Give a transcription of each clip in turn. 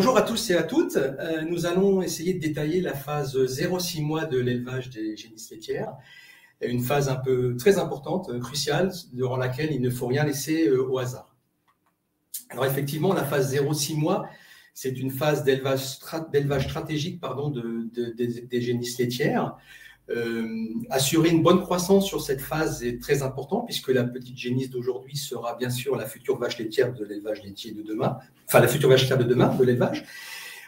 Bonjour à tous et à toutes. Nous allons essayer de détailler la phase 0-6 mois de l'élevage des génisses laitières. Une phase un peu très importante, cruciale, durant laquelle il ne faut rien laisser au hasard. Alors effectivement, la phase 0-6 mois, c'est une phase d'élevage stratégique des génisses laitières. Assurer une bonne croissance sur cette phase est très important puisque la petite génisse d'aujourd'hui sera bien sûr la future vache laitière de l'élevage laitier de demain, enfin la future vache laitière de demain de l'élevage,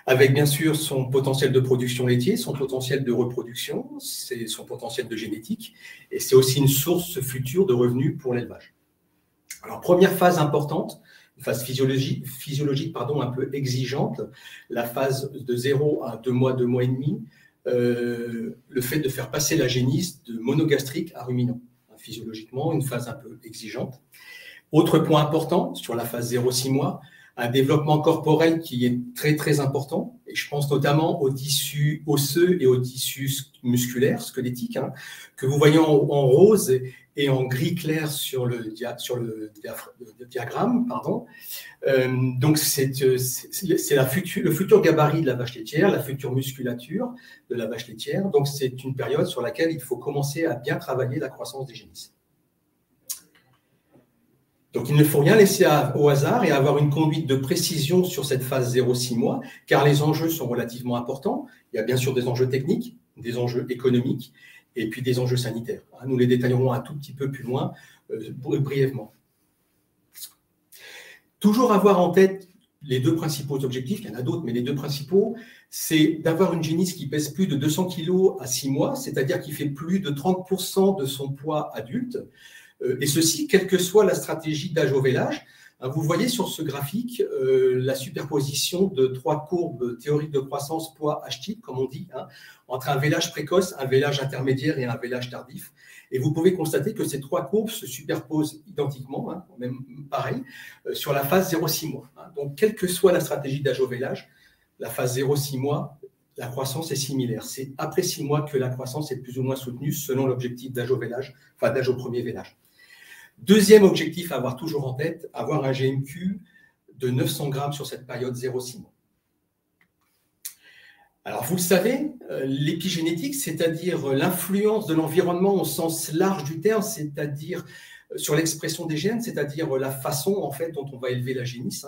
avec bien sûr son potentiel de production laitier, son potentiel de reproduction, son potentiel de génétique, et c'est aussi une source future de revenus pour l'élevage. Alors première phase importante, une phase physiologique un peu exigeante, la phase de 0 à 2 mois et demi, le fait de faire passer la génisse de monogastrique à ruminant. Physiologiquement, une phase un peu exigeante. Autre point important sur la phase 0-6 mois, un développement corporel qui est très très important, et je pense notamment aux tissus osseux et aux tissus musculaires, squelettiques, que vous voyez en rose et en gris clair sur le diagramme. Donc c'est le futur gabarit de la vache laitière, la future musculature de la vache laitière. Donc c'est une période sur laquelle il faut commencer à bien travailler la croissance des génisses. Donc, il ne faut rien laisser au hasard et avoir une conduite de précision sur cette phase 0-6 mois, car les enjeux sont relativement importants. Il y a bien sûr des enjeux techniques, des enjeux économiques et puis des enjeux sanitaires. Nous les détaillerons un tout petit peu plus loin, brièvement. Toujours avoir en tête les deux principaux objectifs, il y en a d'autres, mais les deux principaux, c'est d'avoir une génisse qui pèse plus de 200 kg à 6 mois, c'est-à-dire qui fait plus de 30% de son poids adulte, et ceci, quelle que soit la stratégie d'âge au vélage. Vous voyez sur ce graphique la superposition de trois courbes théoriques de croissance poids H-type, comme on dit, entre un vélage précoce, un vélage intermédiaire et un vélage tardif. Et vous pouvez constater que ces trois courbes se superposent identiquement, même pareil, sur la phase 0-6 mois. Donc, quelle que soit la stratégie d'âge au vélage, la phase 0-6 mois, la croissance est similaire. C'est après 6 mois que la croissance est plus ou moins soutenue selon l'objectif d'âge au vélage, enfin d'âge au premier vélage. Deuxième objectif à avoir toujours en tête, avoir un GMQ de 900 grammes sur cette période 0-6 mois. Alors, vous le savez, l'épigénétique, c'est-à-dire l'influence de l'environnement au sens large du terme, c'est-à-dire sur l'expression des gènes, c'est-à-dire la façon en fait dont on va élever la génisse,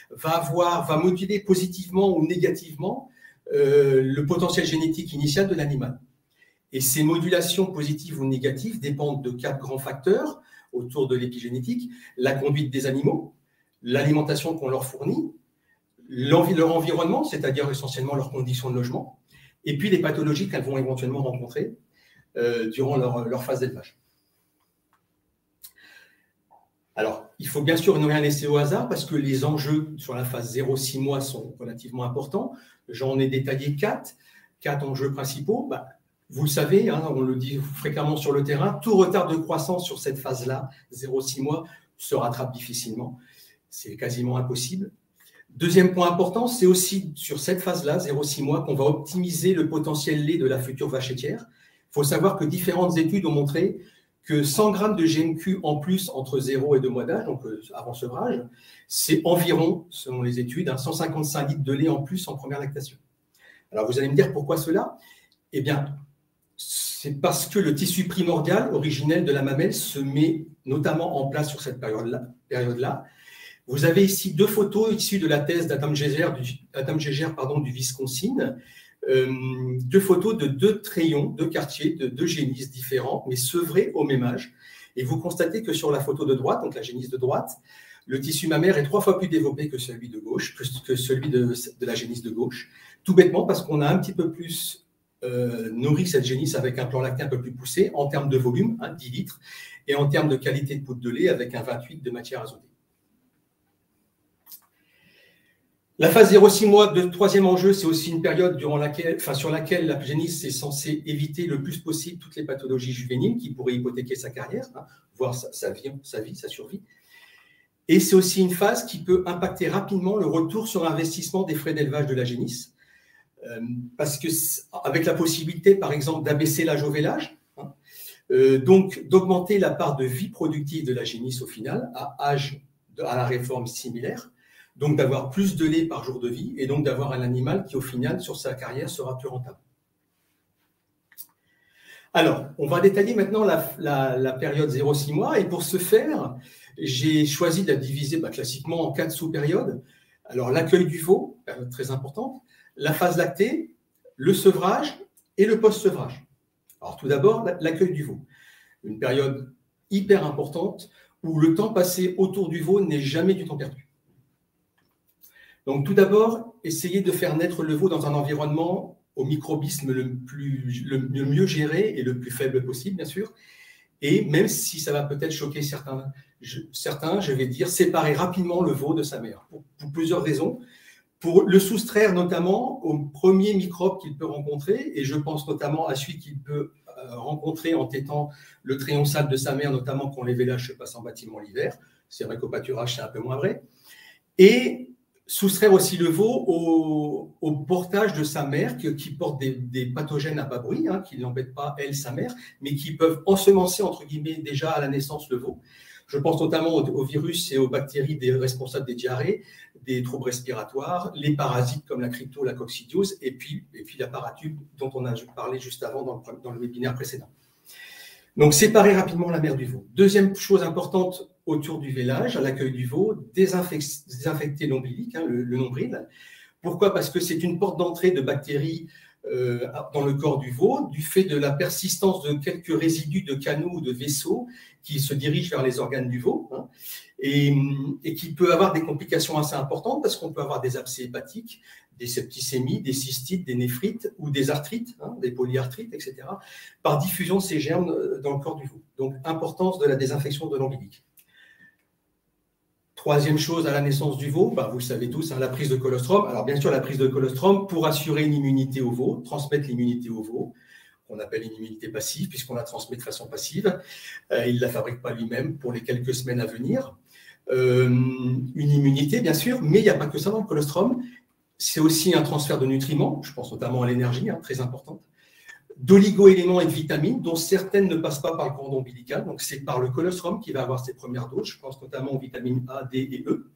va moduler positivement ou négativement le potentiel génétique initial de l'animal. Et ces modulations positives ou négatives dépendent de 4 grands facteurs autour de l'épigénétique: la conduite des animaux, l'alimentation qu'on leur fournit, leur environnement, c'est-à-dire essentiellement leurs conditions de logement, et puis les pathologies qu'elles vont éventuellement rencontrer durant leur phase d'élevage. Alors, il faut bien sûr ne rien laisser au hasard parce que les enjeux sur la phase 0-6 mois sont relativement importants. J'en ai détaillé 4 enjeux principaux. Vous le savez, on le dit fréquemment sur le terrain, tout retard de croissance sur cette phase-là, 0-6 mois, se rattrape difficilement. C'est quasiment impossible. Deuxième point important, c'est aussi sur cette phase-là, 0-6 mois, qu'on va optimiser le potentiel lait de la future vache laitière. Il faut savoir que différentes études ont montré que 100 grammes de GMQ en plus entre 0 et 2 mois d'âge, donc avant sevrage, c'est environ, selon les études, 155 litres de lait en plus en première lactation. Alors vous allez me dire pourquoi cela? Eh bien, c'est parce que le tissu primordial, originel de la mamelle, se met notamment en place sur cette période-là. Vous avez ici 2 photos issues de la thèse d'Adam Geiger du Wisconsin. 2 photos de 2 trayons, 2 quartiers, de 2 génisses différents, mais sevrés au même âge. Et vous constatez que sur la photo de droite, donc la génisse de droite, le tissu mammaire est 3 fois plus développé que celui de gauche, que celui de la génisse de gauche. Tout bêtement parce qu'on a un petit peu plus nourri cette génisse avec un plan lacté un peu plus poussé en termes de volume, 10 litres, et en termes de qualité de poudre de lait avec un 28 de matière azotée. La phase 0-6 mois, le troisième enjeu, c'est aussi une période sur laquelle la génisse est censée éviter le plus possible toutes les pathologies juvéniles qui pourraient hypothéquer sa carrière, voire sa vie, sa survie. Et c'est aussi une phase qui peut impacter rapidement le retour sur investissement des frais d'élevage de la génisse, parce que avec la possibilité, par exemple, d'abaisser l'âge au vélage, donc d'augmenter la part de vie productive de la génisse au final, à la réforme similaire, donc d'avoir plus de lait par jour de vie, et donc d'avoir un animal qui, au final, sur sa carrière, sera plus rentable. Alors, on va détailler maintenant la période 0-6 mois, et pour ce faire, j'ai choisi de la diviser classiquement en 4 sous-périodes. Alors, l'accueil du veau, période très importante, la phase lactée, le sevrage et le post-sevrage. Alors, tout d'abord, l'accueil du veau. Une période hyper importante où le temps passé autour du veau n'est jamais du temps perdu. Donc, tout d'abord, essayez de faire naître le veau dans un environnement au microbisme le mieux géré et le plus faible possible, bien sûr. Et même si ça va peut-être choquer certains, je vais dire, séparer rapidement le veau de sa mère, pour plusieurs raisons. Pour le soustraire notamment aux premiers microbes qu'il peut rencontrer, et je pense notamment à celui qu'il peut rencontrer en tétant le crayon sale de sa mère, notamment quand les vélages se passent en bâtiment l'hiver. C'est vrai qu'au pâturage, c'est un peu moins vrai. Et soustraire aussi le veau au portage de sa mère qui porte des pathogènes à bas bruit, qui n'embêtent pas elle, sa mère, mais qui peuvent ensemencer, entre guillemets, déjà à la naissance le veau. Je pense notamment aux virus et aux bactéries responsables des diarrhées, des troubles respiratoires, les parasites comme la crypto, la coccidiose, et puis la paratube dont on a parlé juste avant dans le webinaire précédent. Donc, séparer rapidement la mère du veau. Deuxième chose importante autour du vélage, à l'accueil du veau, désinfecter l'ombilic, le nombril. Pourquoi? Parce que c'est une porte d'entrée de bactéries dans le corps du veau, du fait de la persistance de quelques résidus de canaux ou de vaisseaux qui se dirigent vers les organes du veau, et qui peut avoir des complications assez importantes parce qu'on peut avoir des abcès hépatiques, des septicémies, des cystites, des néphrites ou des arthrites, des polyarthrites, etc., par diffusion de ces germes dans le corps du veau. Donc, importance de la désinfection de l'ombilic. Troisième chose à la naissance du veau, vous le savez tous, la prise de colostrum. Alors bien sûr, la prise de colostrum pour assurer une immunité au veau, transmettre l'immunité au veau, qu'on appelle une immunité passive, puisqu'on la transmet de façon passive. Il ne la fabrique pas lui-même pour les quelques semaines à venir. Une immunité, bien sûr, mais il n'y a pas que ça dans le colostrum. C'est aussi un transfert de nutriments, je pense notamment à l'énergie, très importante, d'oligo-éléments et de vitamines, dont certaines ne passent pas par le cordon ombilical. Donc, c'est par le colostrum qui va avoir ses premières doses. Je pense notamment aux vitamines A, D et E.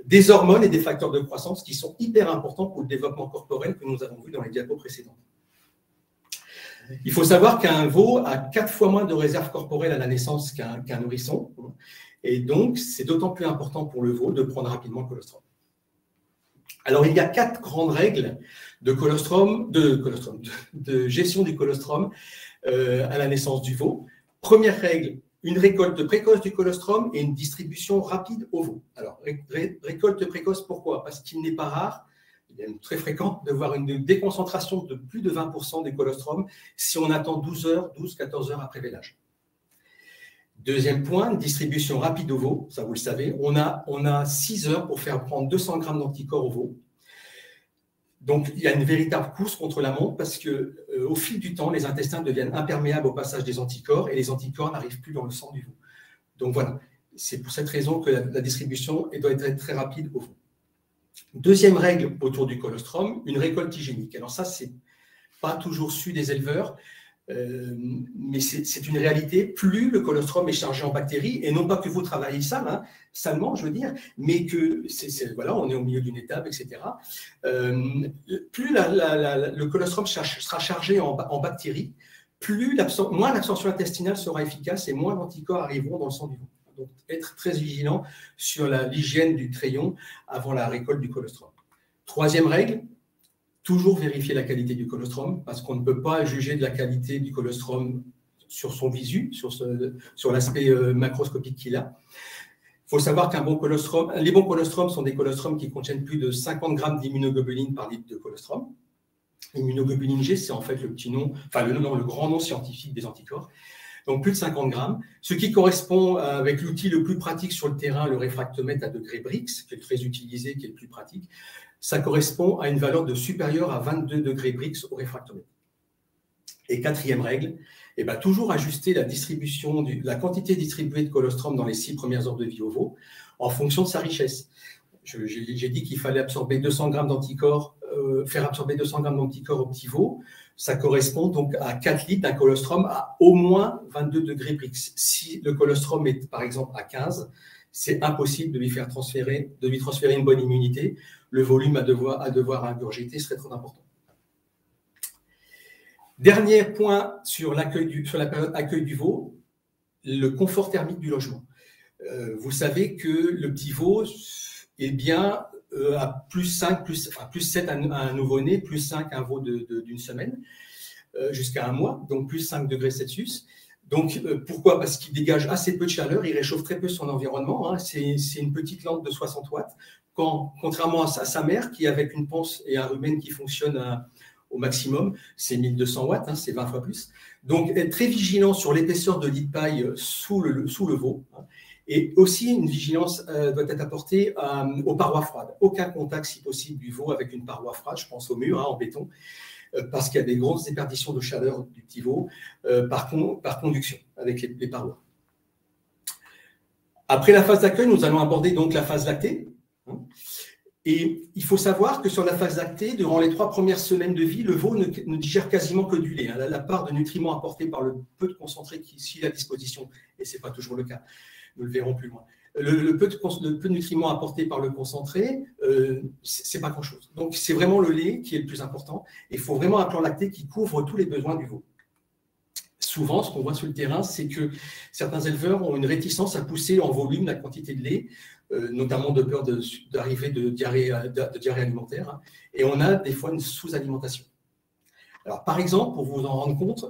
Des hormones et des facteurs de croissance qui sont hyper importants pour le développement corporel que nous avons vu dans les diapos précédentes. Il faut savoir qu'un veau a 4 fois moins de réserve corporelle à la naissance qu'un nourrisson. Et donc, c'est d'autant plus important pour le veau de prendre rapidement le colostrum. Alors, il y a 4 grandes règles de gestion du colostrum à la naissance du veau. Première règle, une récolte précoce du colostrum et une distribution rapide au veau. Alors, récolte précoce, pourquoi? Parce qu'il n'est pas rare, il est très fréquent de voir une déconcentration de plus de 20% des colostrums si on attend 12-14 heures après vélage. Deuxième point, distribution rapide au veau, ça vous le savez, on a 6 heures pour faire prendre 200 grammes d'anticorps au veau. Donc, il y a une véritable course contre la montre parce qu'au fil du temps, les intestins deviennent imperméables au passage des anticorps et les anticorps n'arrivent plus dans le sang du veau. Donc voilà, c'est pour cette raison que la distribution doit être très rapide au veau. Deuxième règle autour du colostrum, une récolte hygiénique. Alors ça, c'est pas toujours su des éleveurs, mais c'est une réalité. Plus le colostrum est chargé en bactéries, et non pas que vous travaillez salement, je veux dire, mais que voilà, on est au milieu d'une étape, etc. Plus le colostrum sera chargé en bactéries, moins l'absorption intestinale sera efficace et moins d'anticorps arriveront dans le sang du veau. Donc, être très vigilant sur l'hygiène du crayon avant la récolte du colostrum. Troisième règle, toujours vérifier la qualité du colostrum, parce qu'on ne peut pas juger de la qualité du colostrum sur son visu, sur l'aspect macroscopique qu'il a. Il faut savoir les bons colostrums sont des colostrums qui contiennent plus de 50 grammes d'immunoglobuline par litre de colostrum. Immunoglobuline G, c'est en fait le grand nom scientifique des anticorps. Donc plus de 50 grammes, ce qui correspond avec l'outil le plus pratique sur le terrain, le réfractomètre à degré Brix, qui est très utilisé, qui est le plus pratique. Ça correspond à une valeur supérieure à 22 degrés Brix au réfractomètre. Et quatrième règle, toujours ajuster la quantité distribuée de colostrum dans les 6 premières heures de vie au veau en fonction de sa richesse. J'ai dit qu'il fallait absorber 200 grammes d'anticorps, faire absorber 200 grammes d'anticorps au petit veau. Ça correspond donc à 4 litres d'un colostrum à au moins 22 degrés Brix. Si le colostrum est par exemple à 15, c'est impossible de lui transférer une bonne immunité. Le volume à devoir ingurgiter serait trop important. Dernier point sur la période accueil du veau, le confort thermique du logement. Vous savez que le petit veau est bien à plus 7 à un nouveau-né, plus 5 à un veau d'une semaine, jusqu'à un mois, donc plus 5 degrés Celsius. Donc, pourquoi? Parce qu'il dégage assez peu de chaleur, il réchauffe très peu son environnement. Hein. C'est une petite lampe de 60 watts, contrairement à sa mère, qui avec une ponce et un rumen qui fonctionne au maximum, c'est 1200 watts, hein, c'est 20 fois plus. Donc, être très vigilant sur l'épaisseur de lit de paille sous le veau. Hein. Et aussi, une vigilance doit être apportée aux parois froides. Aucun contact, si possible, du veau avec une paroi froide, je pense au mur, hein, en béton, parce qu'il y a des grosses déperditions de chaleur du petit veau par conduction avec les parois. Après la phase d'accueil, nous allons aborder donc la phase lactée. Hein. Et il faut savoir que sur la phase lactée, durant les 3 premières semaines de vie, le veau ne digère quasiment que du lait. Hein. La part de nutriments apportés par le peu de concentré qui est à disposition, et ce n'est pas toujours le cas, nous le verrons plus loin. Le peu de nutriments apportés par le concentré, ce n'est pas grand-chose. Donc, c'est vraiment le lait qui est le plus important. Il faut vraiment un plan lacté qui couvre tous les besoins du veau. Souvent, ce qu'on voit sur le terrain, c'est que certains éleveurs ont une réticence à pousser en volume la quantité de lait, notamment de peur d'arriver de diarrhée alimentaire. Hein, et on a des fois une sous-alimentation. Alors, par exemple, pour vous en rendre compte,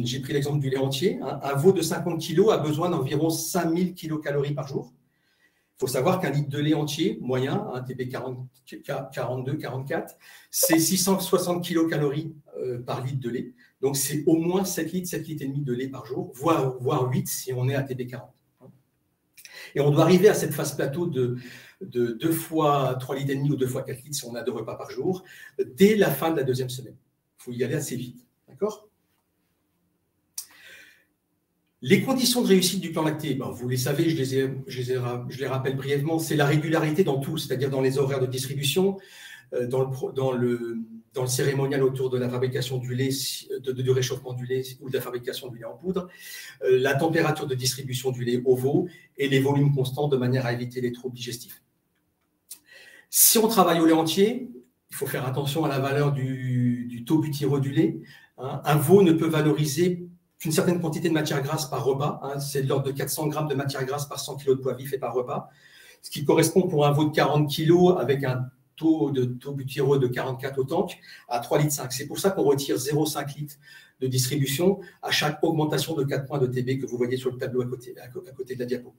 j'ai pris l'exemple du lait entier. Hein, un veau de 50 kg a besoin d'environ 5000 kcal par jour. Il faut savoir qu'un litre de lait entier, moyen, un TB 42, 44, c'est 660 kcal par litre de lait. Donc, c'est au moins 7 litres et demi de lait par jour, voire 8 si on est à TB 40. Et on doit arriver à cette phase plateau de 2 fois 3 litres et demi ou 2 fois 4 litres si on a 2 repas par jour, dès la fin de la 2e semaine. Il faut y aller assez vite. D'accord ? Les conditions de réussite du plan lacté, ben, vous les savez, je les rappelle brièvement, c'est la régularité dans tout, c'est-à-dire dans les horaires de distribution, dans le cérémonial autour de la fabrication du lait, du réchauffement du lait ou de la fabrication du lait en poudre, la température de distribution du lait au veau et les volumes constants de manière à éviter les troubles digestifs. Si on travaille au lait entier, il faut faire attention à la valeur du taux butyreux du lait. Hein. Un veau ne peut valoriser qu'une certaine quantité de matière grasse par repas. Hein. C'est de l'ordre de 400 grammes de matière grasse par 100 kg de poids vif et par repas. Ce qui correspond pour un veau de 40 kg avec un taux butyreux de 44 au tank à 3,5 litres. C'est pour ça qu'on retire 0,5 litres de distribution à chaque augmentation de 4 points de TB que vous voyez sur le tableau à côté de la diapo.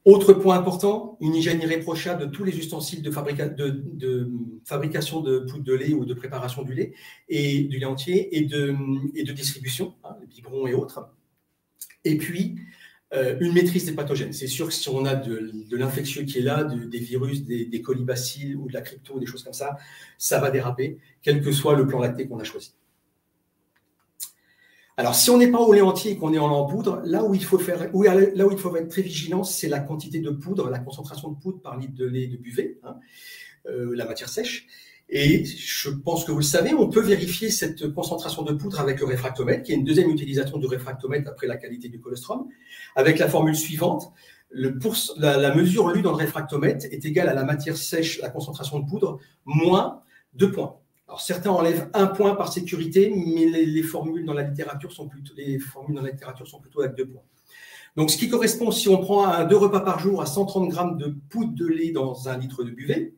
Autre point important, une hygiène irréprochable de tous les ustensiles de fabrication de poudre de lait ou de préparation du lait et du lait entier et de distribution, hein, les biberons et autres. Et puis, une maîtrise des pathogènes. C'est sûr que si on a de l'infectieux qui est là, des virus, des colibacilles ou de la crypto, des choses comme ça, ça va déraper, quel que soit le plan lacté qu'on a choisi. Alors, si on n'est pas au lait entier et qu'on est en poudre, là où il faut être très vigilant, c'est la quantité de poudre, la concentration de poudre par litre de lait de buvée, hein, la matière sèche. Et je pense que vous le savez, on peut vérifier cette concentration de poudre avec le réfractomètre, qui est une deuxième utilisation du réfractomètre après la qualité du colostrum, avec la formule suivante. La mesure lue dans le réfractomètre est égale à la matière sèche, la concentration de poudre, moins 2 points. Alors, certains enlèvent 1 point par sécurité, mais les formules dans la littérature sont plutôt avec 2 points. Donc, ce qui correspond, si on prend 2 repas par jour à 130 grammes de poudre de lait dans 1 litre de buvée,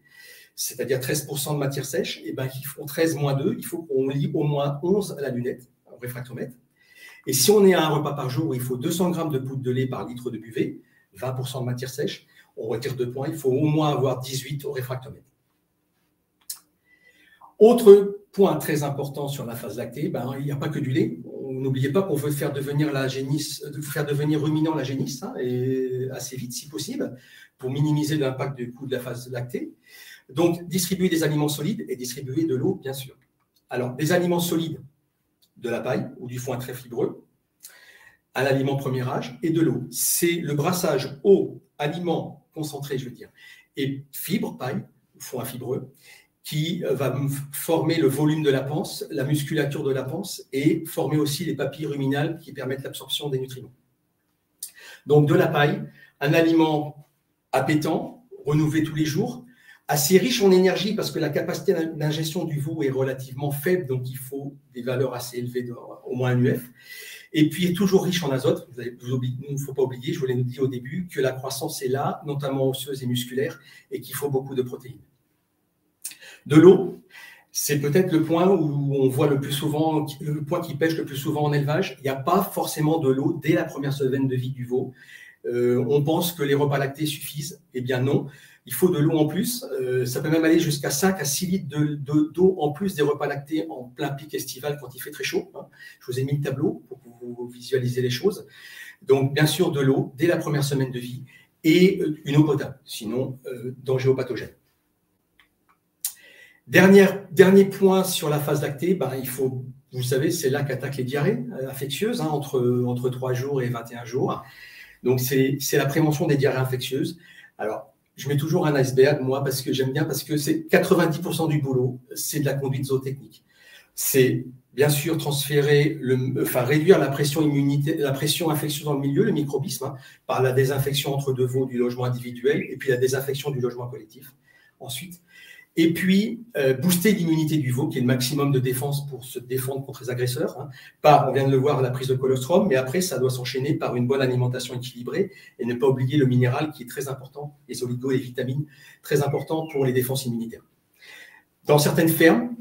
c'est-à-dire 13% de matière sèche, et ben, ils font 13 moins 2, il faut qu'on lie au moins 11 à la lunette, au réfractomètre. Et si on est à 1 repas par jour, il faut 200 grammes de poudre de lait par litre de buvée, 20% de matière sèche, on retire 2 points, il faut au moins avoir 18 au réfractomètre. Autre point très important sur la phase lactée, ben, il n'y a pas que du lait. N'oubliez pas qu'on veut faire devenir ruminant la génisse, hein, et assez vite si possible, pour minimiser l'impact du coût de la phase lactée. Donc, distribuer des aliments solides et distribuer de l'eau, bien sûr. Alors, des aliments solides, de la paille ou du foin très fibreux, à l'aliment premier âge, et de l'eau. C'est le brassage eau, aliments concentrés, je veux dire, et fibres, paille, foin fibreux, qui va former le volume de la panse, la musculature de la panse et former aussi les papilles ruminales qui permettent l'absorption des nutriments. Donc, de la paille, un aliment appétant, renouvelé tous les jours, assez riche en énergie parce que la capacité d'ingestion du veau est relativement faible, donc il faut des valeurs assez élevées, au moins un UF. Et puis, il est toujours riche en azote. Il ne faut pas oublier, je vous l'ai dit au début, que la croissance est là, notamment osseuse et musculaire, et qu'il faut beaucoup de protéines. De l'eau, c'est peut-être le point où on voit le plus souvent, le point qui pêche le plus souvent en élevage. Il n'y a pas forcément de l'eau dès la première semaine de vie du veau. On pense que les repas lactés suffisent. Eh bien non, il faut de l'eau en plus. Ça peut même aller jusqu'à 5 à 6 litres d'eau en plus des repas lactés en plein pic estival quand il fait très chaud. Je vous ai mis le tableau pour que vous visualisez les choses. Donc, bien sûr, de l'eau dès la première semaine de vie et une eau potable, sinon dangéopathogène. Dernier point sur la phase lactée, il faut, vous savez, c'est là qu'attaquent les diarrhées infectieuses entre 3 jours et 21 jours. Donc, c'est la prévention des diarrhées infectieuses. Alors, je mets toujours un iceberg, moi, parce que j'aime bien, parce que c'est 90% du boulot, c'est de la conduite zootechnique. C'est bien sûr réduire la pression infectieuse dans le milieu, le microbisme, par la désinfection entre deux veaux du logement individuel et puis la désinfection du logement collectif. Ensuite, et puis, booster l'immunité du veau, qui est le maximum de défense pour se défendre contre les agresseurs. On vient de le voir, la prise de colostrum, mais après, ça doit s'enchaîner par une bonne alimentation équilibrée et ne pas oublier le minéral qui est très important, les oligos et les vitamines, très importants pour les défenses immunitaires. Dans certaines fermes,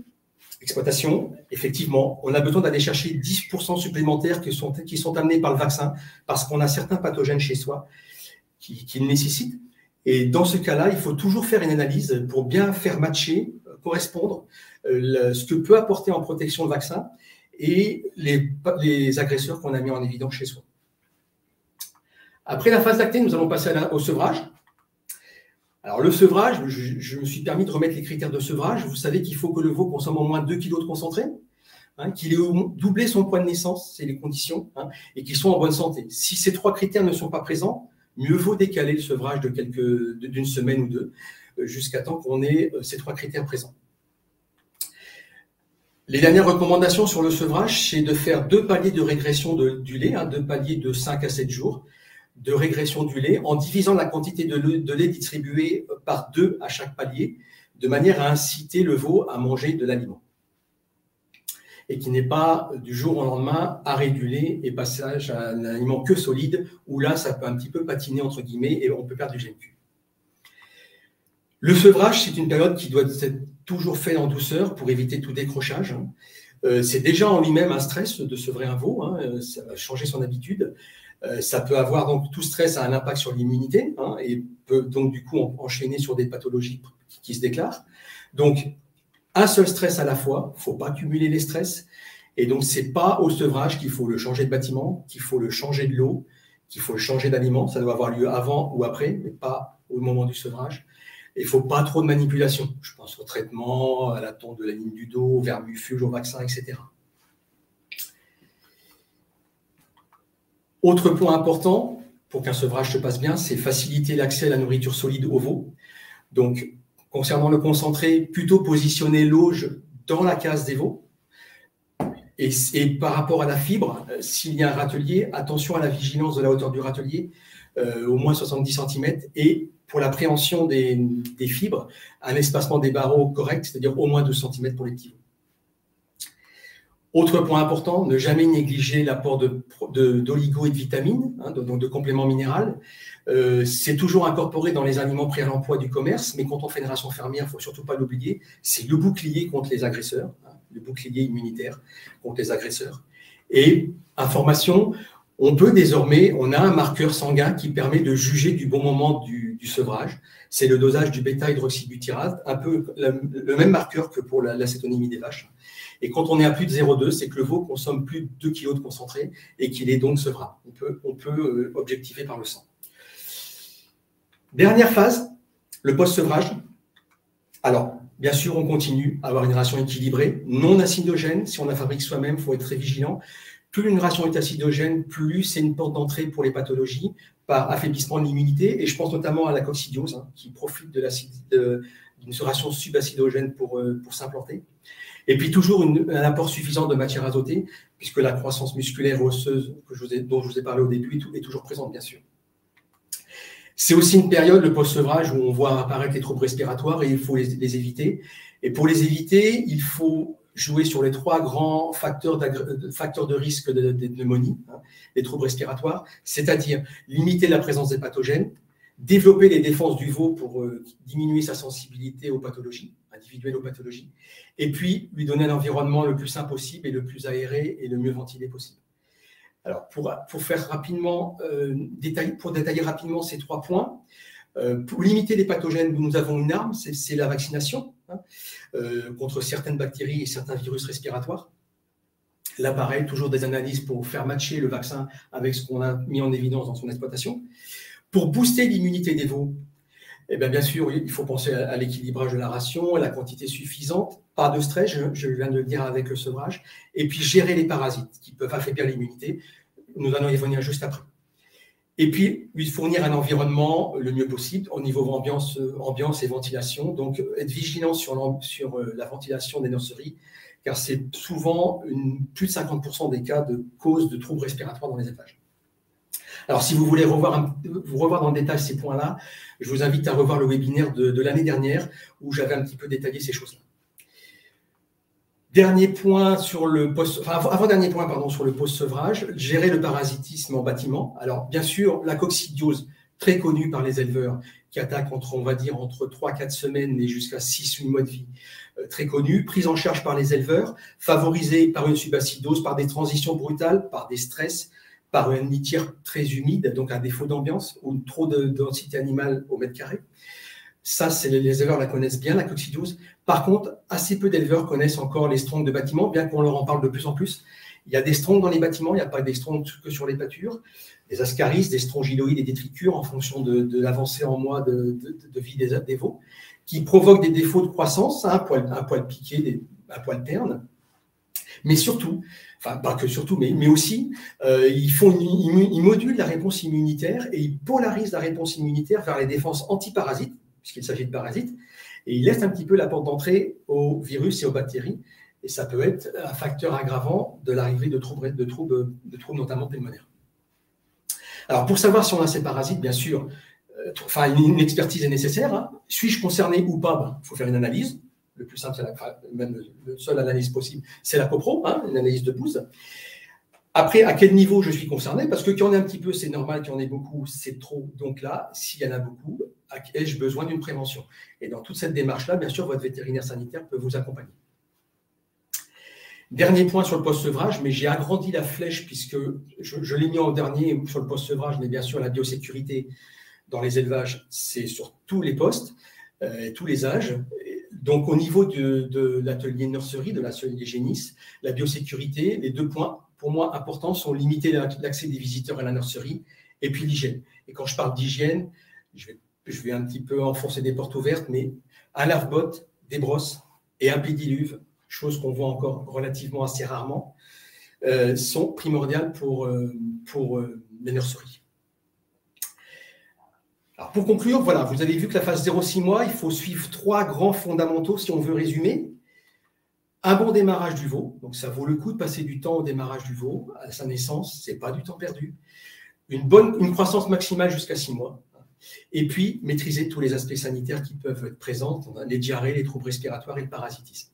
exploitations, effectivement, on a besoin d'aller chercher 10% supplémentaires qui sont amenés par le vaccin parce qu'on a certains pathogènes chez soi qui le nécessitent. Et dans ce cas-là, il faut toujours faire une analyse pour bien faire matcher, correspondre ce que peut apporter en protection le vaccin et les agresseurs qu'on a mis en évidence chez soi. Après la phase lactée, nous allons passer au sevrage. Alors le sevrage, je me suis permis de remettre les critères de sevrage. Vous savez qu'il faut que le veau consomme au moins 2 kg de concentré, qu'il ait doublé son poids de naissance, c'est les conditions, et qu'il soit en bonne santé. Si ces 3 critères ne sont pas présents, mieux vaut décaler le sevrage d'une semaine ou deux jusqu'à temps qu'on ait ces 3 critères présents. Les dernières recommandations sur le sevrage, c'est de faire 2 paliers de régression du lait, 2 paliers de 5 à 7 jours de régression du lait en divisant la quantité de lait distribuée par 2 à chaque palier, de manière à inciter le veau à manger de l'aliment. Et qui n'est pas du jour au lendemain arrêt du lait et passage à un aliment que solide, où là, ça peut un petit peu patiner, entre guillemets, et on peut perdre du GMQ. Le sevrage, c'est une période qui doit être toujours faite en douceur pour éviter tout décrochage. C'est déjà en lui-même un stress de sevrer un veau, ça va changer son habitude. Ça peut avoir, donc, tout stress a un impact sur l'immunité et peut donc du coup enchaîner sur des pathologies qui se déclarent. Donc, un seul stress à la fois, il ne faut pas cumuler les stress. Et donc, ce n'est pas au sevrage qu'il faut le changer de bâtiment, qu'il faut le changer de l'eau, qu'il faut le changer d'aliment. Ça doit avoir lieu avant ou après, mais pas au moment du sevrage. Il ne faut pas trop de manipulation. Je pense au traitement, à la tonte de la ligne du dos, au vermifuge, au vaccin, etc. Autre point important, pour qu'un sevrage se passe bien, c'est faciliter l'accès à la nourriture solide au veau. Donc, concernant le concentré, plutôt positionner l'auge dans la case des veaux. Et par rapport à la fibre, s'il y a un râtelier, attention à la vigilance de la hauteur du râtelier, au moins 70 cm. Et pour la préhension des fibres, un espacement des barreaux correct, c'est-à-dire au moins 2 cm pour les petits veaux. Autre point important, ne jamais négliger l'apport d'oligo et de vitamines, donc de compléments minéraux. C'est toujours incorporé dans les aliments prêts à l'emploi du commerce, mais quand on fait une ration fermière, il ne faut surtout pas l'oublier, c'est le bouclier contre les agresseurs, le bouclier immunitaire contre les agresseurs. Et information, on a un marqueur sanguin qui permet de juger du bon moment du sevrage. C'est le dosage du bêta-hydroxybutyrate, un peu le même marqueur que pour l'acétonymie des vaches. Et quand on est à plus de 0,2, c'est que le veau consomme plus de 2 kg de concentré et qu'il est donc sevrable. On peut objectiver par le sang. Dernière phase, le post-sevrage. Alors, bien sûr, on continue à avoir une ration équilibrée, non acidogène. Si on la fabrique soi-même, il faut être très vigilant. Plus une ration est acidogène, plus c'est une porte d'entrée pour les pathologies par affaiblissement de l'immunité. Et je pense notamment à la coccidiose, qui profite d'une ration subacidogène pour s'implanter. Et puis toujours un apport suffisant de matière azotée, puisque la croissance musculaire et osseuse dont je vous ai parlé au début est toujours présente, bien sûr. C'est aussi une période, le post-sevrage, où on voit apparaître les troubles respiratoires et il faut les éviter. Et pour les éviter, il faut jouer sur les 3 grands facteurs de risque de pneumonie, hein, les troubles respiratoires, c'est-à-dire limiter la présence des pathogènes, développer les défenses du veau pour diminuer sa sensibilité aux pathologies, individuelles aux pathologies, et puis lui donner un environnement le plus sain possible et le plus aéré et le mieux ventilé possible. Alors, pour faire rapidement, détailler rapidement ces 3 points, pour limiter les pathogènes, nous avons une arme, c'est la vaccination, hein, contre certaines bactéries et certains virus respiratoires. Là, pareil, toujours des analyses pour faire matcher le vaccin avec ce qu'on a mis en évidence dans son exploitation. Pour booster l'immunité des veaux, eh bien sûr, il faut penser à l'équilibrage de la ration, à la quantité suffisante, pas de stress, je viens de le dire avec le sevrage, et puis gérer les parasites qui peuvent affaiblir l'immunité. Nous allons y revenir juste après. Et puis, lui fournir un environnement le mieux possible au niveau ambiance et ventilation. Donc, être vigilant sur la ventilation des nurseries, car c'est souvent plus de 50% des cas de cause de troubles respiratoires dans les élevages. Alors, si vous voulez revoir dans le détail ces points-là, je vous invite à revoir le webinaire de l'année dernière où j'avais un petit peu détaillé ces choses-là. Dernier point sur le avant-dernier point, pardon, sur le post-sevrage, gérer le parasitisme en bâtiment. Alors, bien sûr, la coccidiose, très connue par les éleveurs, qui attaque entre 3-4 semaines et jusqu'à 6-8 mois de vie, très connue, prise en charge par les éleveurs, favorisée par une subacidose, par des transitions brutales, par des stress, par une litière très humide, donc un défaut d'ambiance ou trop de densité animale au mètre carré. Ça, les éleveurs la connaissent bien, la coccidiose. Par contre, assez peu d'éleveurs connaissent encore les strongs de bâtiment, bien qu'on leur en parle de plus en plus. Il y a des strongs dans les bâtiments, il n'y a pas des strongs que sur les pâtures, des ascaris, des strongyloïdes et des trichures en fonction de l'avancée en mois de vie des veaux, qui provoquent des défauts de croissance, un poil piqué, un poil terne, mais surtout, enfin pas que surtout, mais aussi, ils modulent la réponse immunitaire et ils polarisent la réponse immunitaire vers les défenses antiparasites, puisqu'il s'agit de parasites, et ils laissent un petit peu la porte d'entrée aux virus et aux bactéries, et ça peut être un facteur aggravant de l'arrivée de troubles notamment pulmonaires. Alors, pour savoir si on a ces parasites, bien sûr, une expertise est nécessaire. Hein. Suis-je concerné ou pas? Il faut faire une analyse. Le plus simple, même la seule analyse possible, c'est la CoPro, hein, une analyse de pouls. Après, à quel niveau je suis concerné? Parce que qu'il y en ait un petit peu, c'est normal, qu'il y en ait beaucoup, c'est trop. Donc là, s'il y en a beaucoup, ai-je besoin d'une prévention? Et dans toute cette démarche-là, bien sûr, votre vétérinaire sanitaire peut vous accompagner. Dernier point sur le post-sevrage, mais j'ai agrandi la flèche puisque je l'ai mis en dernier sur le post-sevrage, mais bien sûr, la biosécurité dans les élevages, c'est sur tous les postes, tous les âges. Donc, au niveau de l'atelier nurserie, de l'atelier génisse, la biosécurité, les 2 points, pour moi, importants sont limiter l'accès des visiteurs à la nurserie et puis l'hygiène. Et quand je parle d'hygiène, je vais un petit peu enfoncer des portes ouvertes, mais un lave-botte, des brosses et un pédiluve, chose qu'on voit encore relativement assez rarement, sont primordiales pour les nurseries. Alors pour conclure, voilà, vous avez vu que la phase 0-6 mois, il faut suivre 3 grands fondamentaux si on veut résumer. Un bon démarrage du veau, donc ça vaut le coup de passer du temps au démarrage du veau, à sa naissance, ce n'est pas du temps perdu. Une croissance maximale jusqu'à 6 mois. Et puis, maîtriser tous les aspects sanitaires qui peuvent être présents, les diarrhées, les troubles respiratoires et le parasitisme.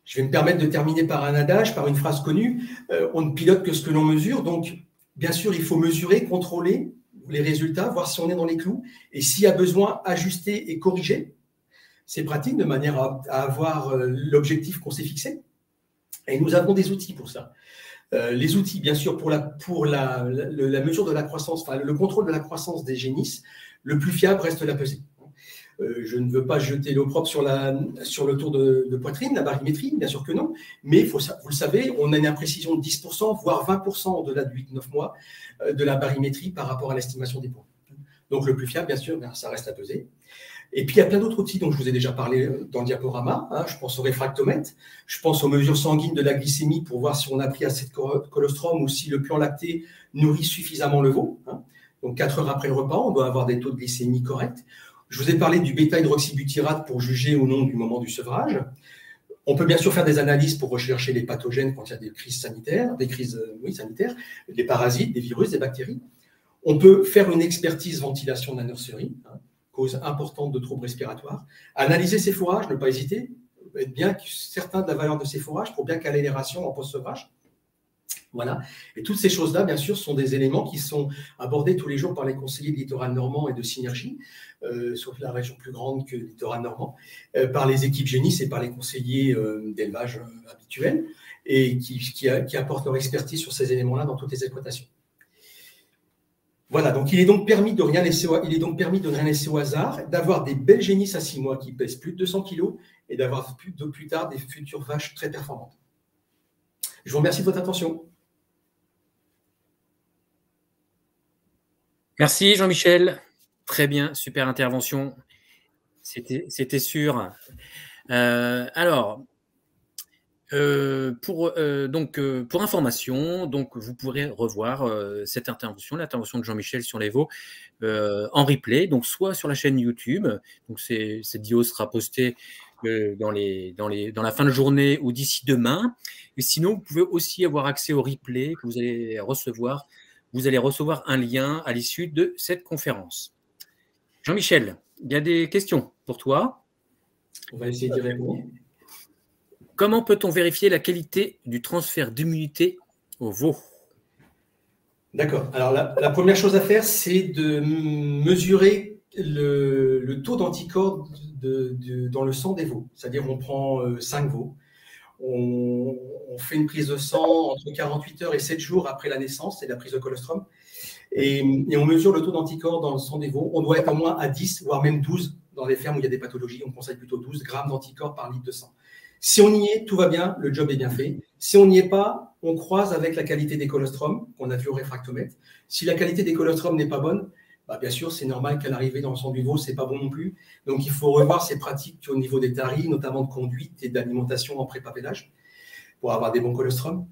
Je vais me permettre de terminer par un adage, par une phrase connue. On ne pilote que ce que l'on mesure. Donc, bien sûr, il faut mesurer, contrôler les résultats, voir si on est dans les clous. Et s'il y a besoin, ajuster et corriger ces pratiques de manière à avoir l'objectif qu'on s'est fixé. Et nous avons des outils pour ça. Les outils, bien sûr, pour la mesure de la croissance, enfin, le contrôle de la croissance des génisses, le plus fiable reste la pesée. Je ne veux pas jeter l'eau propre sur le tour de poitrine, la barimétrie, bien sûr que non, mais vous le savez, on a une imprécision de 10%, voire 20% au-delà de 8-9 mois de la barimétrie par rapport à l'estimation des poids. Donc le plus fiable, bien sûr, ça reste la pesée. Et puis il y a plein d'autres outils dont je vous ai déjà parlé dans le diaporama. Hein. Je pense au réfractomètre, je pense aux mesures sanguines de la glycémie pour voir si on a pris assez de colostrum ou si le plan lacté nourrit suffisamment le veau. Hein. Donc 4 heures après le repas, on doit avoir des taux de glycémie corrects. Je vous ai parlé du bêta-hydroxybutyrate pour juger ou non du moment du sevrage. On peut bien sûr faire des analyses pour rechercher les pathogènes quand il y a des crises sanitaires, sanitaires, des parasites, des virus, des bactéries. On peut faire une expertise ventilation de la nurserie, hein, cause importante de troubles respiratoires. Analyser ses fourrages, ne pas hésiter, être bien certain de la valeur de ses fourrages pour bien caler les rations en post-sevrage. Voilà. Et toutes ces choses-là, bien sûr, sont des éléments qui sont abordés tous les jours par les conseillers de littoral normand et de Synergie, sauf la région plus grande que le littoral normand, par les équipes génistes et par les conseillers d'élevage habituels, et qui apportent leur expertise sur ces éléments-là dans toutes les exploitations. Voilà, donc il est donc permis de rien laisser au hasard, d'avoir des belles génisses à 6 mois qui pèsent plus de 200 kg et d'avoir plus tard des futures vaches très performantes. Je vous remercie de votre attention. Merci Jean-Michel. Très bien, super intervention. C'était sûr. Alors, pour information, donc vous pourrez revoir cette intervention, l'intervention de Jean-Michel sur les veaux en replay, donc soit sur la chaîne YouTube, donc cette vidéo sera postée dans la fin de journée ou d'ici demain. Et sinon, vous pouvez aussi avoir accès au replay que vous allez recevoir. Vous allez recevoir un lien à l'issue de cette conférence. Jean-Michel, il y a des questions pour toi. On va essayer d'y répondre. Comment peut-on vérifier la qualité du transfert d'immunité au veau? D'accord. Alors, la première chose à faire, c'est de mesurer le taux d'anticorps dans le sang des veaux. C'est-à-dire, on prend 5 veaux. On fait une prise de sang entre 48 heures et 7 jours après la naissance, c'est la prise de colostrum. Et on mesure le taux d'anticorps dans le sang des veaux. On doit être au moins à 10, voire même 12. Dans les fermes où il y a des pathologies, on conseille plutôt 12 grammes d'anticorps par litre de sang. Si on y est, tout va bien, le job est bien fait. Si on n'y est pas, on croise avec la qualité des colostrums qu'on a vu au réfractomètre. Si la qualité des colostrums n'est pas bonne, bah bien sûr, c'est normal qu'à l'arrivée dans le sang du veau, ce n'est pas bon non plus. Donc, il faut revoir ces pratiques au niveau des taris, notamment de conduite et d'alimentation en prépapellage, pour avoir des bons colostrums,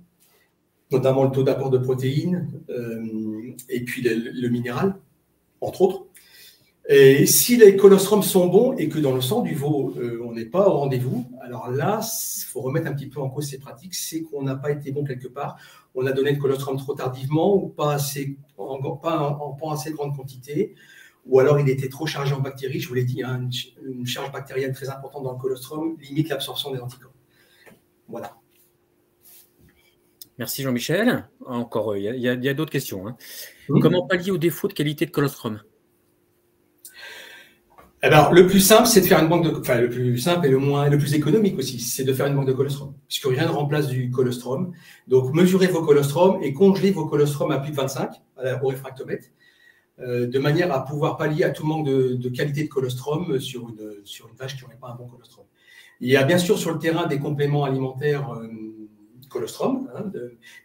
notamment le taux d'apport de protéines et puis le minéral, entre autres. Et si les colostrums sont bons et que dans le sang du veau, on n'est pas au rendez-vous, alors là, il faut remettre un petit peu en cause ces pratiques, c'est qu'on n'a pas été bon quelque part. On a donné le colostrum trop tardivement ou pas en assez grande quantité, ou alors il était trop chargé en bactéries. Je vous l'ai dit, hein, une charge bactérienne très importante dans le colostrum limite l'absorption des anticorps. Voilà. Merci Jean-Michel. Encore, il y a d'autres questions. Hein. Comment pallier au défaut de qualité de colostrum? Alors, le plus simple, c'est de faire une banque de, enfin, le plus simple et le plus économique aussi, c'est de faire une banque de colostrum, puisque rien ne remplace du colostrum. Donc, mesurez vos colostrums et congelez vos colostrums à plus de 25 au réfractomètre, de manière à pouvoir pallier à tout manque de qualité de colostrum sur une vache qui n'aurait pas un bon colostrum. Il y a bien sûr sur le terrain des compléments alimentaires colostrum, hein,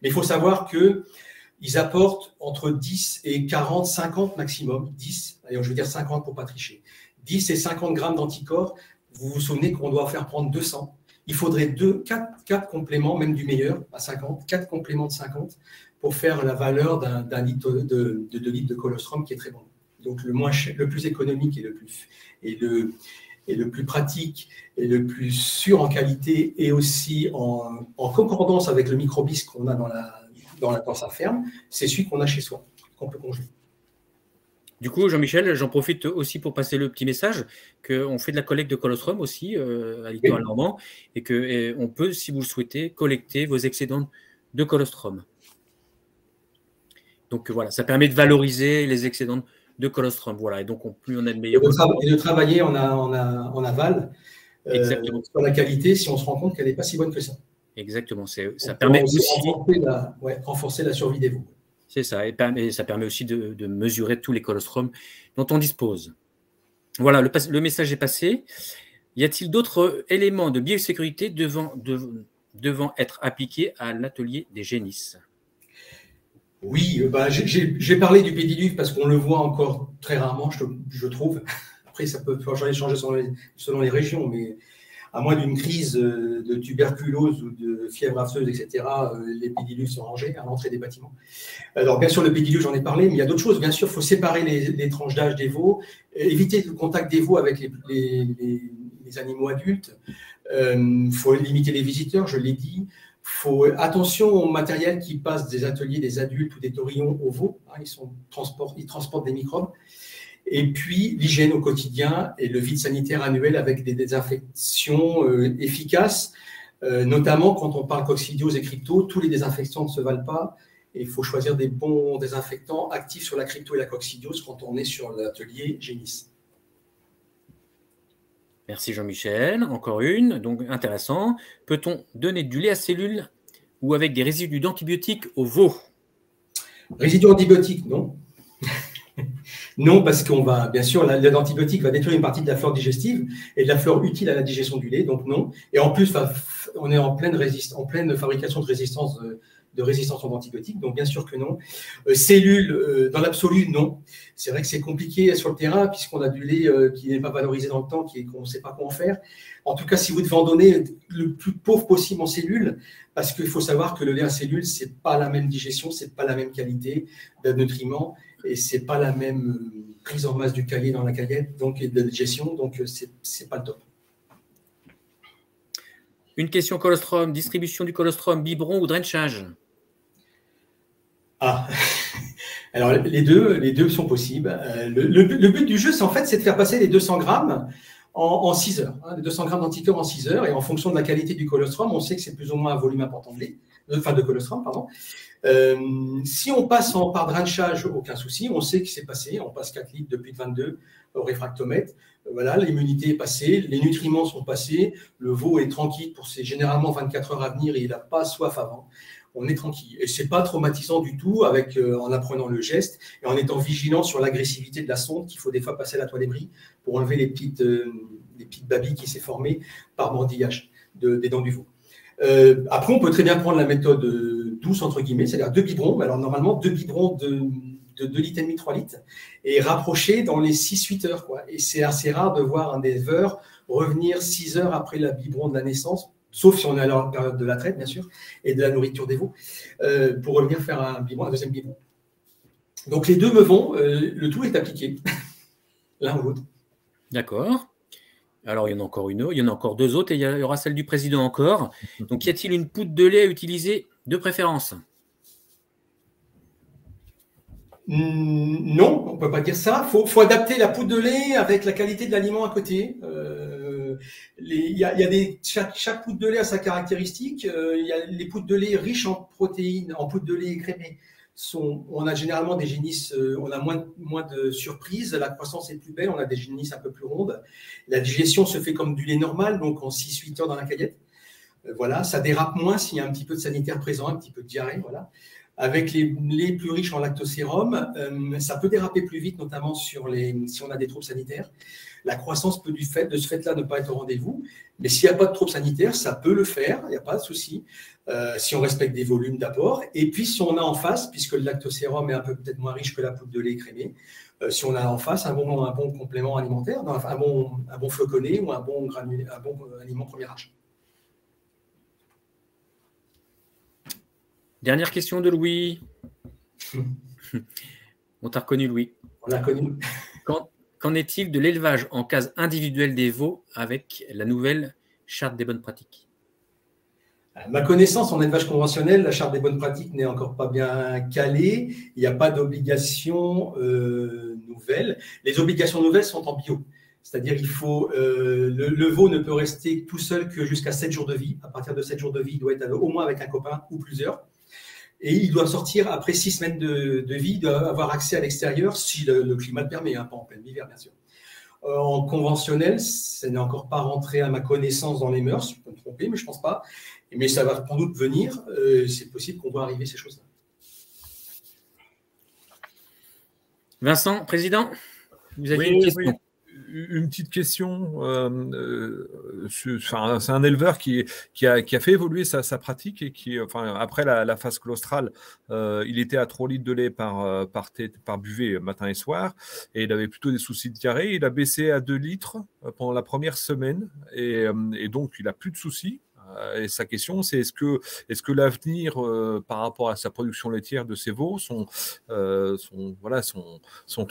mais il faut savoir qu'ils apportent entre 10 et 40, 50 maximum, 10, allez, je veux dire 50 pour ne pas tricher. 10 et 50 grammes d'anticorps, vous vous souvenez qu'on doit faire prendre 200. Il faudrait 4 compléments, même du meilleur, à 50, 4 compléments de 50 pour faire la valeur d'un litre de 2 litres de colostrum qui est très bon. Donc le plus économique et le plus pratique et le plus sûr en qualité et aussi en concordance avec le microbis qu'on a dans sa ferme, c'est celui qu'on a chez soi, qu'on peut congeler. Du coup, Jean-Michel, j'en profite aussi pour passer le petit message qu'on fait de la collecte de colostrum aussi à Littoral Normand et qu'on peut, si vous le souhaitez, collecter vos excédents de colostrum. Donc voilà, ça permet de valoriser les excédents de colostrum. Voilà, et donc plus on a de meilleurs. Et de travailler en aval sur la qualité si on se rend compte qu'elle n'est pas si bonne que ça. Exactement, ça permet aussi renforcer la survie des veaux. C'est ça, et ça permet aussi de mesurer tous les colostrums dont on dispose. Voilà, le message est passé. Y a-t-il d'autres éléments de biosécurité devant être appliqués à l'atelier des génisses? Oui, j'ai parlé du pédiluve parce qu'on le voit encore très rarement, je trouve. Après, ça peut changer selon les régions, mais à moins d'une crise de tuberculose ou de fièvre afteuse, etc., les pédiluves sont rangés à l'entrée des bâtiments. Alors, bien sûr, le pédiluve, j'en ai parlé, mais il y a d'autres choses. Bien sûr, il faut séparer les tranches d'âge des veaux, éviter le contact des veaux avec les animaux adultes. Il faut limiter les visiteurs, je l'ai dit. Il faut attention au matériel qui passe des ateliers des adultes ou des taurillons aux veaux. Hein, ils transportent des microbes. Et puis, l'hygiène au quotidien et le vide sanitaire annuel avec des désinfections efficaces, notamment quand on parle coccidiose et crypto, tous les désinfectants ne se valent pas. Et il faut choisir des bons désinfectants actifs sur la crypto et la coccidiose quand on est sur l'atelier Génis. Merci Jean-Michel. Encore une, donc intéressant. Peut-on donner du lait à cellules ou avec des résidus d'antibiotiques aux veaux? Résidus antibiotiques, non. Non, parce qu'on va, bien sûr, l'antibiotique va détruire une partie de la flore digestive et de la flore utile à la digestion du lait, donc non. Et en plus, on est en pleine fabrication de résistance aux antibiotiques, donc bien sûr que non. Cellules, dans l'absolu, non. C'est vrai que c'est compliqué sur le terrain puisqu'on a du lait qui n'est pas valorisé dans le temps, qu'on ne sait pas comment faire. En tout cas, si vous devez en donner le plus pauvre possible en cellules, parce qu'il faut savoir que le lait à cellules, ce n'est pas la même digestion, ce n'est pas la même qualité de nutriments et ce n'est pas la même prise en masse du caillé dans la caillette, donc de digestion, donc ce n'est pas le top. Une question colostrum, distribution du colostrum, biberon ou drenchage? Ah, alors les deux sont possibles. Le but du jeu, c'est de faire passer les 200 grammes en 6 heures. Hein, les 200 grammes d'anticorps en 6 heures, et en fonction de la qualité du colostrum, on sait que c'est plus ou moins un volume important de colostrum, pardon. Si on passe par drenchage, aucun souci, on sait que c'est passé, on passe 4 litres depuis 22 au réfractomètre. Voilà, l'immunité est passée, les nutriments sont passés, le veau est tranquille pour ses généralement 24 heures à venir et il n'a pas soif avant. On est tranquille. Et ce n'est pas traumatisant du tout en apprenant le geste et en étant vigilant sur l'agressivité de la sonde qu'il faut des fois passer à la toile débris pour enlever les petites babilles qui s'est formées par mordillage des dents du veau. Après, on peut très bien prendre la méthode douce, entre guillemets, c'est-à-dire 2 biberons, mais alors normalement 2 biberons de 2,5 litres, 3 litres, et rapprocher dans les 6-8 heures. Quoi. Et c'est assez rare de voir un éleveur revenir 6 heures après la biberon de la naissance, sauf si on est à la période de la traite, bien sûr, et de la nourriture des veaux, pour revenir faire un deuxième biberon. Donc les deux me vont, le tout est appliqué, l'un ou l'autre. D'accord. Alors, il y en a encore une autre, il y en a encore 2 autres, et il y aura celle du président encore. Donc, y a-t-il une poudre de lait à utiliser de préférence? Non, on ne peut pas dire ça. Faut adapter la poudre de lait avec la qualité de l'aliment à côté. Chaque poudre de lait a sa caractéristique. Il y a les poudres de lait riches en protéines, en poudre de lait écrémée. On a généralement des génisses, on a moins de surprises, la croissance est plus belle, on a des génisses un peu plus rondes. La digestion se fait comme du lait normal, donc en 6-8 heures dans la caillette. Voilà, ça dérape moins s'il y a un petit peu de sanitaire présent, un petit peu de diarrhée, voilà. Avec les laits plus riches en lactosérum, ça peut déraper plus vite, notamment si on a des troubles sanitaires. La croissance peut de ce fait-là ne pas être au rendez-vous, mais s'il n'y a pas de troubles sanitaires, ça peut le faire, il n'y a pas de souci, si on respecte des volumes d'apport. Et puis, si on a en face, puisque le lactosérum est un peu peut-être moins riche que la poudre de lait écrémée, si on a en face un bon complément alimentaire, un bon floconné ou un bon aliment premier âge. Dernière question de Louis. On t'a reconnu, Louis. On l'a connu. Qu'en est-il de l'élevage en case individuelle des veaux avec la nouvelle charte des bonnes pratiques? À ma connaissance, en élevage conventionnel, la charte des bonnes pratiques n'est encore pas bien calée. Il n'y a pas d'obligations nouvelles. Les obligations nouvelles sont en bio. C'est-à-dire le veau ne peut rester tout seul que jusqu'à 7 jours de vie. À partir de 7 jours de vie, il doit être au moins avec un copain ou plusieurs. Et il doit sortir après 6 semaines de vie, il doit avoir accès à l'extérieur si le climat le permet, hein, pas en plein hiver, bien sûr. En conventionnel, ça n'est encore pas rentré à ma connaissance dans les mœurs, je peux me tromper, mais je ne pense pas. Mais ça va sans doute venir, c'est possible qu'on voit arriver ces choses-là. Vincent, président, vous avez une question? Oui. Une petite question. C'est un éleveur qui a fait évoluer sa pratique et après la phase clostrale, il était à 3 litres de lait par buvée matin et soir et il avait plutôt des soucis de diarrhée. Il a baissé à 2 litres pendant la première semaine et donc il n'a plus de soucis. Et sa question, c'est est-ce que l'avenir par rapport à sa production laitière de ses veaux sont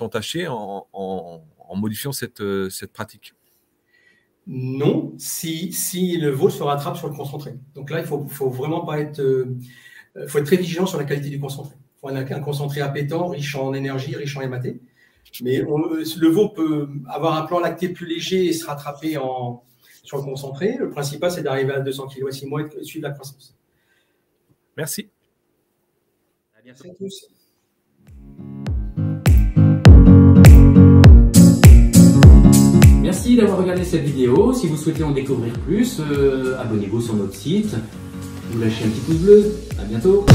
entachés en modifiant cette pratique? Non, si le veau se rattrape sur le concentré. Donc là, il faut vraiment pas être, faut être très vigilant sur la qualité du concentré. Il faut un concentré appétant, riche en énergie, riche en MAT. Mais le veau peut avoir un plan lacté plus léger et se rattraper sur le concentré. Le principal, c'est d'arriver à 200 kg à 6 mois et de suivre la croissance. Merci. À bientôt à tous. Merci d'avoir regardé cette vidéo. Si vous souhaitez en découvrir plus, abonnez-vous sur notre site. Vous lâchez un petit pouce bleu. À bientôt.